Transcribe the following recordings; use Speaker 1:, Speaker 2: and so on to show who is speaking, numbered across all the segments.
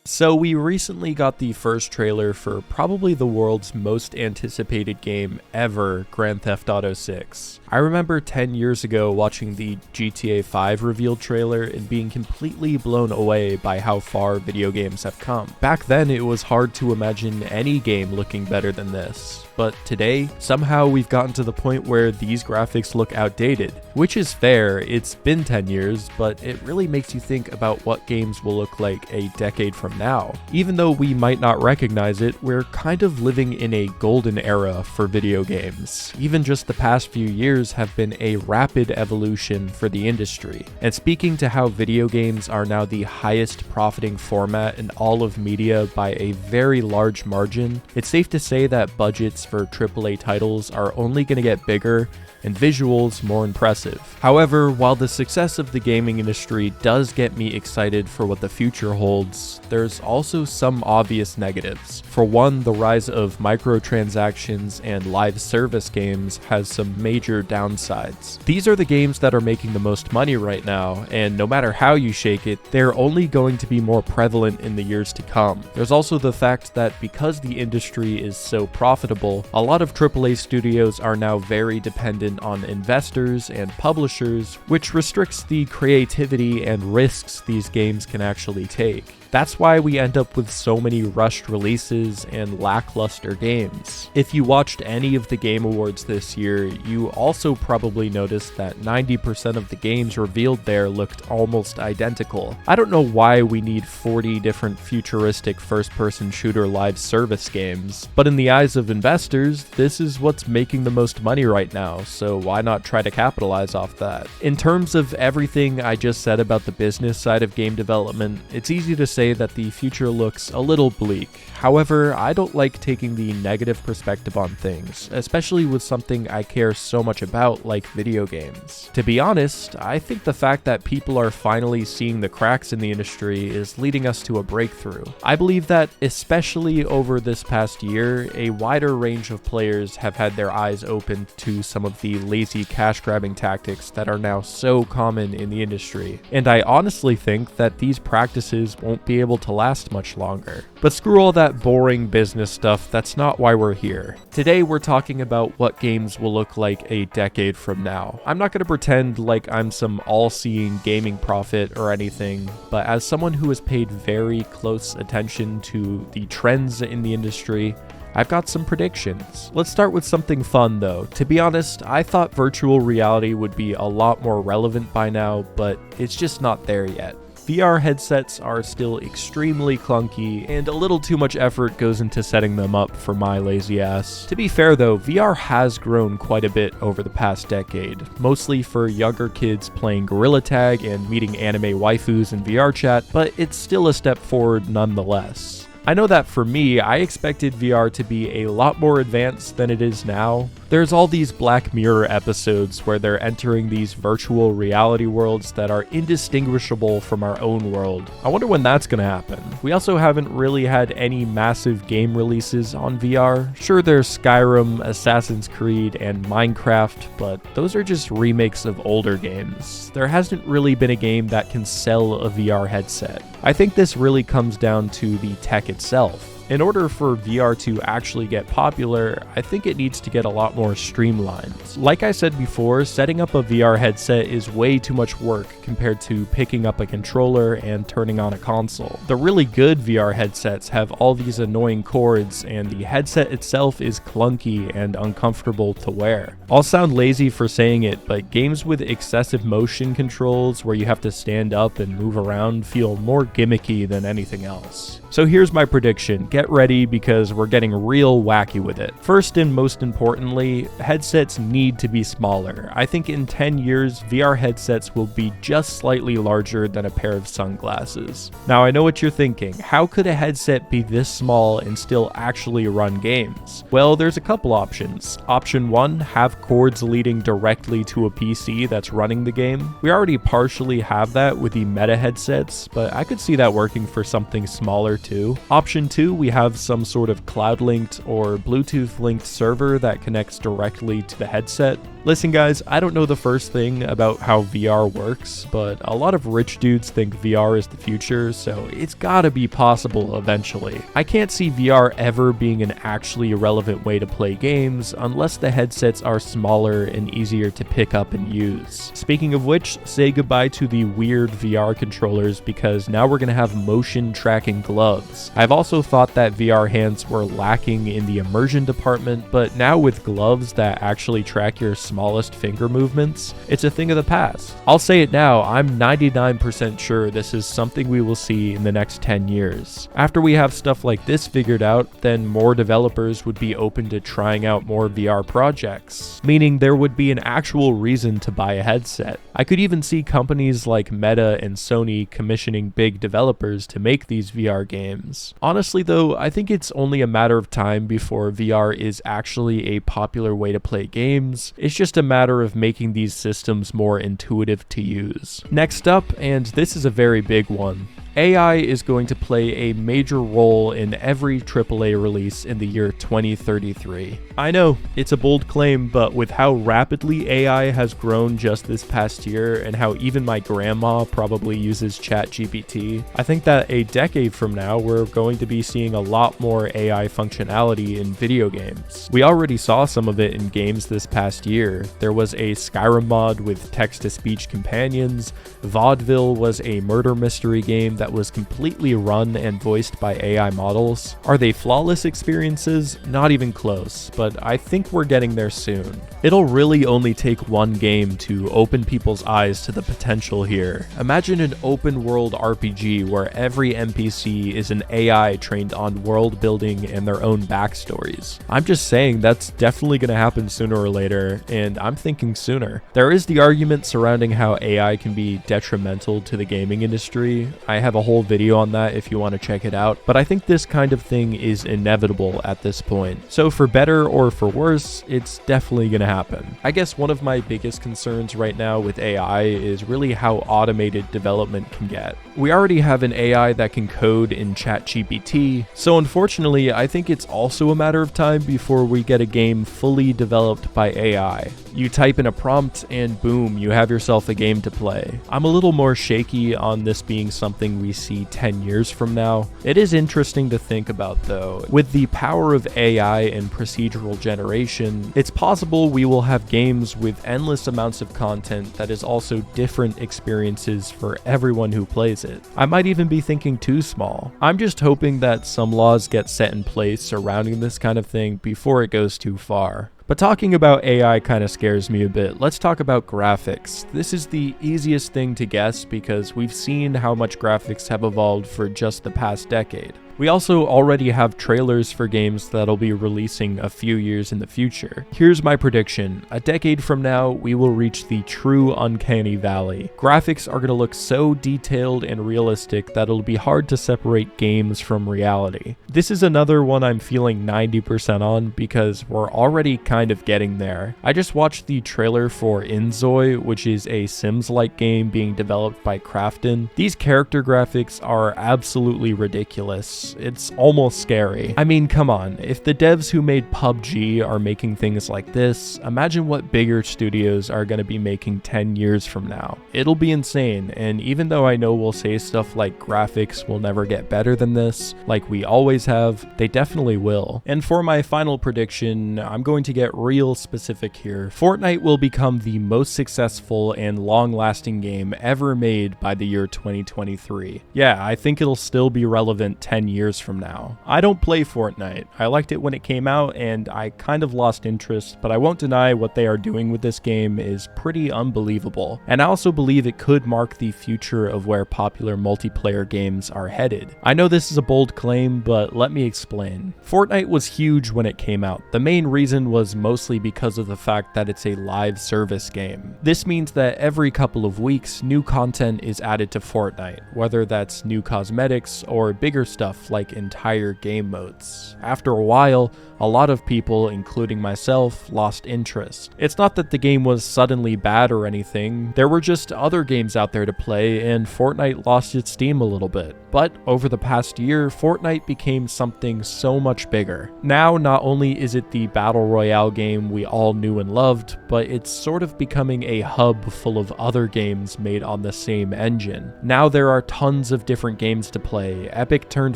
Speaker 1: So we recently got the first trailer for probably the world's most anticipated game ever, Grand Theft Auto 6. I remember 10 years ago watching the GTA 5 reveal trailer and being completely blown away by how far video games have come. Back then it was hard to imagine any game looking better than this. But today, somehow we've gotten to the point where these graphics look outdated. Which is fair, it's been 10 years, but it really makes you think about what games will look like a decade from now. Even though we might not recognize it, we're kind of living in a golden era for video games. Even just the past few years have been a rapid evolution for the industry. And speaking to how video games are now the highest profiting format in all of media by a very large margin, it's safe to say that budgets for AAA titles are only going to get bigger and visuals more impressive. However, while the success of the gaming industry does get me excited for what the future holds, there's also some obvious negatives. For one, the rise of microtransactions and live service games has some major downsides. These are the games that are making the most money right now, and no matter how you shake it, they're only going to be more prevalent in the years to come. There's also the fact that because the industry is so profitable, a lot of AAA studios are now very dependent on investors and publishers, which restricts the creativity and risks these games can actually take. That's why we end up with so many rushed releases and lackluster games. If you watched any of the Game Awards this year, you also probably noticed that 90% of the games revealed there looked almost identical. I don't know why we need 40 different futuristic first-person shooter live service games, but in the eyes of investors, this is what's making the most money right now, so why not try to capitalize off that? In terms of everything I just said about the business side of game development, it's easy to say that the future looks a little bleak. However, I don't like taking the negative perspective on things, especially with something I care so much about like video games. To be honest, I think the fact that people are finally seeing the cracks in the industry is leading us to a breakthrough. I believe that, especially over this past year, a wider range of players have had their eyes opened to some of the lazy cash grabbing tactics that are now so common in the industry. And I honestly think that these practices won't be able to last much longer. But screw all that boring business stuff, that's not why we're here. Today we're talking about what games will look like a decade from now. I'm not going to pretend like I'm some all-seeing gaming prophet or anything, but as someone who has paid very close attention to the trends in the industry, I've got some predictions. Let's start with something fun though. To be honest, I thought virtual reality would be a lot more relevant by now, but it's just not there yet. VR headsets are still extremely clunky, and a little too much effort goes into setting them up for my lazy ass. To be fair though, VR has grown quite a bit over the past decade, mostly for younger kids playing Gorilla Tag and meeting anime waifus in VR chat, but it's still a step forward nonetheless. I know that for me, I expected VR to be a lot more advanced than it is now. There's all these Black Mirror episodes where they're entering these virtual reality worlds that are indistinguishable from our own world. I wonder when that's gonna happen. We also haven't really had any massive game releases on VR. Sure, there's Skyrim, Assassin's Creed, and Minecraft, but those are just remakes of older games. There hasn't really been a game that can sell a VR headset. I think this really comes down to the tech itself. In order for VR to actually get popular, I think it needs to get a lot more streamlined. Like I said before, setting up a VR headset is way too much work compared to picking up a controller and turning on a console. The really good VR headsets have all these annoying cords, and the headset itself is clunky and uncomfortable to wear. I'll sound lazy for saying it, but games with excessive motion controls where you have to stand up and move around feel more gimmicky than anything else. So here's my prediction. Get ready because we're getting real wacky with it. First and most importantly, headsets need to be smaller. I think in 10 years, VR headsets will be just slightly larger than a pair of sunglasses. Now I know what you're thinking. How could a headset be this small and still actually run games? Well, there's a couple options. Option 1, have cords leading directly to a PC that's running the game. We already partially have that with the Meta headsets, but I could see that working for something smaller too. Option 2, we we have some sort of cloud-linked or Bluetooth-linked server that connects directly to the headset. Listen guys, I don't know the first thing about how VR works, but a lot of rich dudes think VR is the future, so it's gotta be possible eventually. I can't see VR ever being an actually relevant way to play games unless the headsets are smaller and easier to pick up and use. Speaking of which, say goodbye to the weird VR controllers because now we're gonna have motion tracking gloves. I've also thought that VR hands were lacking in the immersion department, but now with gloves that actually track your smallest finger movements, it's a thing of the past. I'll say it now, I'm 99% sure this is something we will see in the next 10 years. After we have stuff like this figured out, then more developers would be open to trying out more VR projects, meaning there would be an actual reason to buy a headset. I could even see companies like Meta and Sony commissioning big developers to make these VR games. Honestly though, I think it's only a matter of time before VR is actually a popular way to play games. It's just a matter of making these systems more intuitive to use. Next up, and this is a very big one, AI is going to play a major role in every AAA release in the year 2033. I know, it's a bold claim, but with how rapidly AI has grown just this past year and how even my grandma probably uses ChatGPT, I think that a decade from now we're going to be seeing a lot more AI functionality in video games. We already saw some of it in games this past year. There was a Skyrim mod with text-to-speech companions, Vaudeville was a murder mystery game that was completely run and voiced by AI models. Are they flawless experiences? Not even close, but I think we're getting there soon. It'll really only take one game to open people's eyes to the potential here. Imagine an open world RPG where every NPC is an AI trained on world building and their own backstories. I'm just saying that's definitely going to happen sooner or later, and I'm thinking sooner. There is the argument surrounding how AI can be detrimental to the gaming industry. I have a whole video on that if you want to check it out, but I think this kind of thing is inevitable at this point. So for better or for worse, it's definitely going to happen. I guess one of my biggest concerns right now with AI is really how automated development can get. We already have an AI that can code in ChatGPT, so unfortunately I think it's also a matter of time before we get a game fully developed by AI. You type in a prompt and boom, you have yourself a game to play. I'm a little more shaky on this being something we see 10 years from now. It is interesting to think about though. With the power of AI and procedural generation, it's possible we will have games with endless amounts of content that is also different experiences for everyone who plays it. I might even be thinking too small. I'm just hoping that some laws get set in place surrounding this kind of thing before it goes too far. But talking about AI kind of scares me a bit. Let's talk about graphics. This is the easiest thing to guess because we've seen how much graphics have evolved for just the past decade. We also already have trailers for games that'll be releasing a few years in the future. Here's my prediction. A decade from now, we will reach the true uncanny valley. Graphics are going to look so detailed and realistic that it'll be hard to separate games from reality. This is another one I'm feeling 90% on because we're already kind of getting there. I just watched the trailer for Inzoi, which is a Sims-like game being developed by Krafton. These character graphics are absolutely ridiculous. It's almost scary. I mean, come on, if the devs who made PUBG are making things like this, imagine what bigger studios are going to be making 10 years from now. It'll be insane, and even though I know we'll say stuff like graphics will never get better than this, like we always have, they definitely will. And for my final prediction, I'm going to get real specific here. Fortnite will become the most successful and long-lasting game ever made by the year 2023. Yeah, I think it'll still be relevant 10 years from now. I don't play Fortnite. I liked it when it came out and I kind of lost interest, but I won't deny what they are doing with this game is pretty unbelievable. And I also believe it could mark the future of where popular multiplayer games are headed. I know this is a bold claim, but let me explain. Fortnite was huge when it came out. The main reason was mostly because of the fact that it's a live service game. This means that every couple of weeks, new content is added to Fortnite, whether that's new cosmetics or bigger stuff have like entire game modes. After a while, a lot of people, including myself, lost interest. It's not that the game was suddenly bad or anything, there were just other games out there to play and Fortnite lost its steam a little bit. But over the past year, Fortnite became something so much bigger. Now, not only is it the battle royale game we all knew and loved, but it's sort of becoming a hub full of other games made on the same engine. Now there are tons of different games to play. Epic turned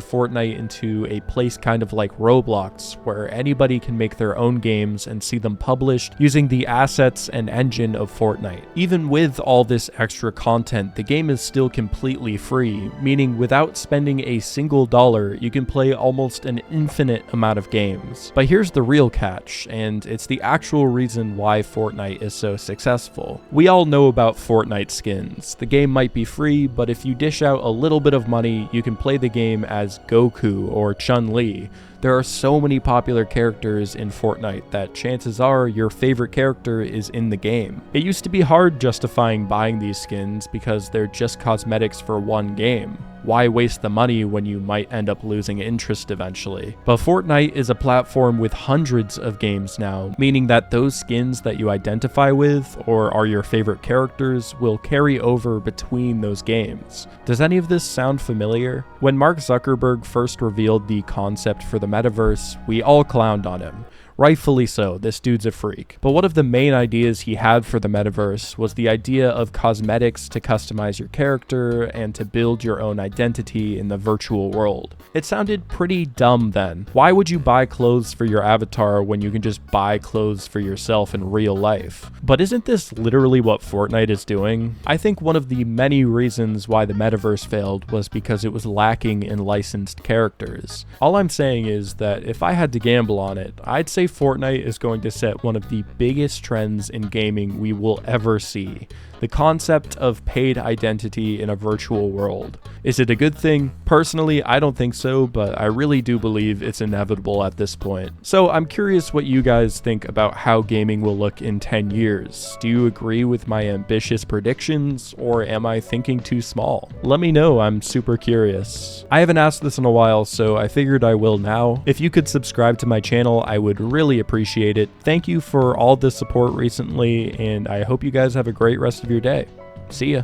Speaker 1: Fortnite into a place kind of like Roblox, where anybody can make their own games and see them published using the assets and engine of Fortnite. Even with all this extra content, the game is still completely free, meaning without spending a single dollar, you can play almost an infinite amount of games. But here's the real catch, and it's the actual reason why Fortnite is so successful. We all know about Fortnite skins. The game might be free, but if you dish out a little bit of money, you can play the game as Goku or Chun-Li. There are so many popular characters in Fortnite that chances are your favorite character is in the game. It used to be hard justifying buying these skins because they're just cosmetics for one game. Why waste the money when you might end up losing interest eventually? But Fortnite is a platform with hundreds of games now, meaning that those skins that you identify with or are your favorite characters will carry over between those games. Does any of this sound familiar? When Mark Zuckerberg first revealed the concept for the metaverse, we all clowned on him. Rightfully so, this dude's a freak. But one of the main ideas he had for the metaverse was the idea of cosmetics to customize your character and to build your own identity in the virtual world. It sounded pretty dumb then. Why would you buy clothes for your avatar when you can just buy clothes for yourself in real life? But isn't this literally what Fortnite is doing? I think one of the many reasons why the metaverse failed was because it was lacking in licensed characters. All I'm saying is that if I had to gamble on it, I'd say Fortnite is going to set one of the biggest trends in gaming we will ever see. The concept of paid identity in a virtual world. Is it a good thing? Personally, I don't think so, but I really do believe it's inevitable at this point. So I'm curious what you guys think about how gaming will look in 10 years. Do you agree with my ambitious predictions, or am I thinking too small? Let me know, I'm super curious. I haven't asked this in a while, so I figured I will now. If you could subscribe to my channel, I would really appreciate it. Thank you for all the support recently, and I hope you guys have a great rest of your day. See ya.